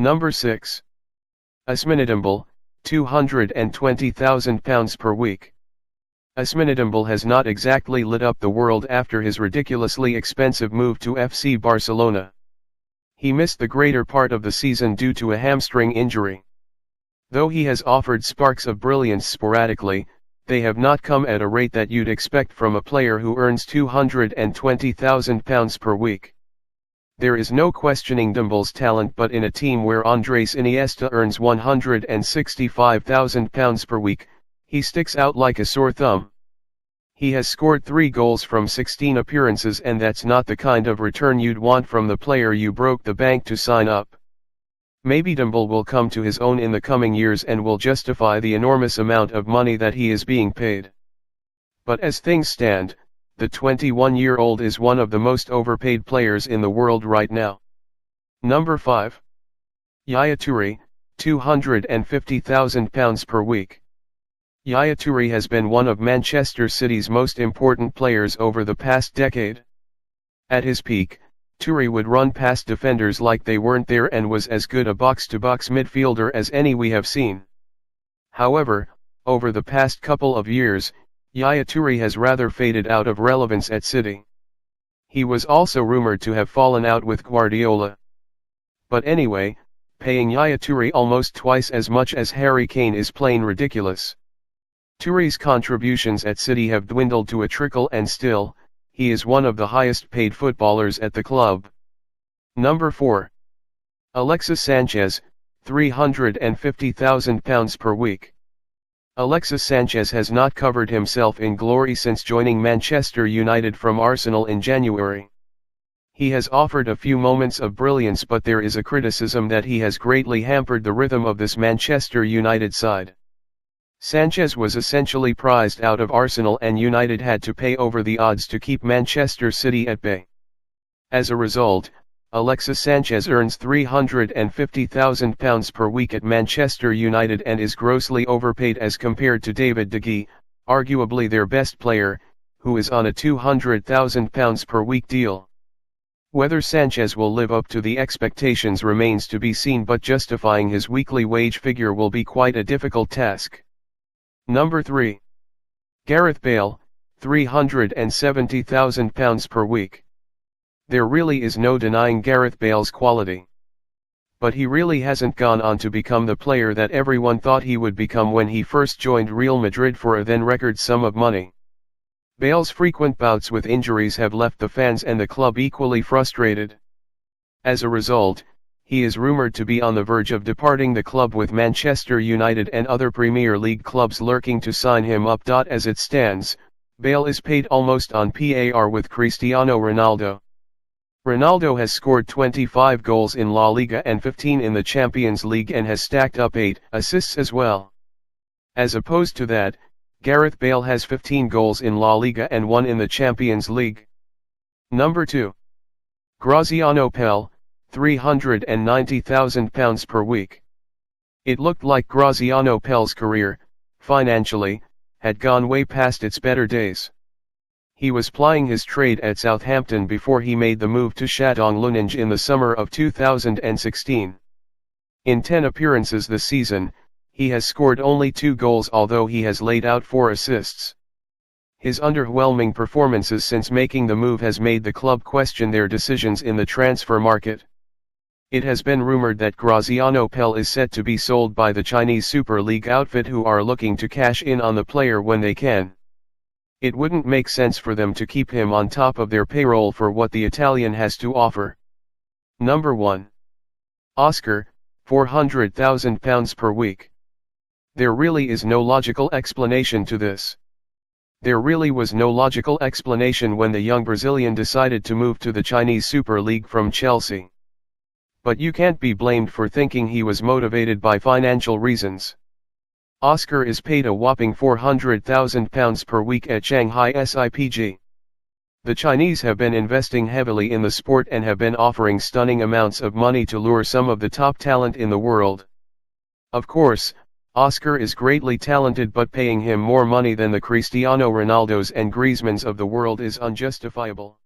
Number 6. Usmanidumble, £220,000 per week. Usmanidumble has not exactly lit up the world after his ridiculously expensive move to FC Barcelona. He missed the greater part of the season due to a hamstring injury. Though he has offered sparks of brilliance sporadically, they have not come at a rate that you'd expect from a player who earns £220,000 per week. There is no questioning Dumble's talent, but in a team where Andres Iniesta earns £165,000 per week, he sticks out like a sore thumb. He has scored 3 goals from 16 appearances, and that's not the kind of return you'd want from the player you broke the bank to sign up. Maybe Dumble will come to his own in the coming years and will justify the enormous amount of money that he is being paid. But as things stand, the 21-year-old is one of the most overpaid players in the world right now. Number 5. Yaya Toure, £250,000 per week. Yaya Toure has been one of Manchester City's most important players over the past decade. At his peak, Toure would run past defenders like they weren't there and was as good a box-to-box midfielder as any we have seen. However, over the past couple of years, Yaya Toure has rather faded out of relevance at City. He was also rumored to have fallen out with Guardiola. But anyway, paying Yaya Toure almost twice as much as Harry Kane is plain ridiculous. Toure's contributions at City have dwindled to a trickle, and still, he is one of the highest paid footballers at the club. Number 4. Alexis Sanchez, £350,000 per week. Alexis Sanchez has not covered himself in glory since joining Manchester United from Arsenal in January. He has offered a few moments of brilliance, but there is a criticism that he has greatly hampered the rhythm of this Manchester United side. Sanchez was essentially prized out of Arsenal, and United had to pay over the odds to keep Manchester City at bay. As a result, Alexis Sanchez earns £350,000 per week at Manchester United and is grossly overpaid as compared to David De Gea, arguably their best player, who is on a £200,000 per week deal. Whether Sanchez will live up to the expectations remains to be seen, but justifying his weekly wage figure will be quite a difficult task. Number 3. Gareth Bale, £370,000 per week. There really is no denying Gareth Bale's quality. But he really hasn't gone on to become the player that everyone thought he would become when he first joined Real Madrid for a then record sum of money. Bale's frequent bouts with injuries have left the fans and the club equally frustrated. As a result, he is rumored to be on the verge of departing the club, with Manchester United and other Premier League clubs lurking to sign him up. As it stands, Bale is paid almost on par with Cristiano Ronaldo. Ronaldo has scored 25 goals in La Liga and 15 in the Champions League and has stacked up 8 assists as well. As opposed to that, Gareth Bale has 15 goals in La Liga and 1 in the Champions League. Number 2. Graziano Pelle, £390,000 per week. It looked like Graziano Pelle's career, financially, had gone way past its better days. He was plying his trade at Southampton before he made the move to Shandong Luneng in the summer of 2016. In 10 appearances this season, he has scored only 2 goals, although he has laid out 4 assists. His underwhelming performances since making the move has made the club question their decisions in the transfer market. It has been rumored that Graziano Pelle is set to be sold by the Chinese Super League outfit, who are looking to cash in on the player when they can. It wouldn't make sense for them to keep him on top of their payroll for what the Italian has to offer. Number 1. Oscar, £400,000 per week. There really is no logical explanation to this. There really was no logical explanation when the young Brazilian decided to move to the Chinese Super League from Chelsea. But you can't be blamed for thinking he was motivated by financial reasons. Oscar is paid a whopping £400,000 per week at Shanghai SIPG. The Chinese have been investing heavily in the sport and have been offering stunning amounts of money to lure some of the top talent in the world. Of course, Oscar is greatly talented, but paying him more money than the Cristiano Ronaldos and Griezmanns of the world is unjustifiable.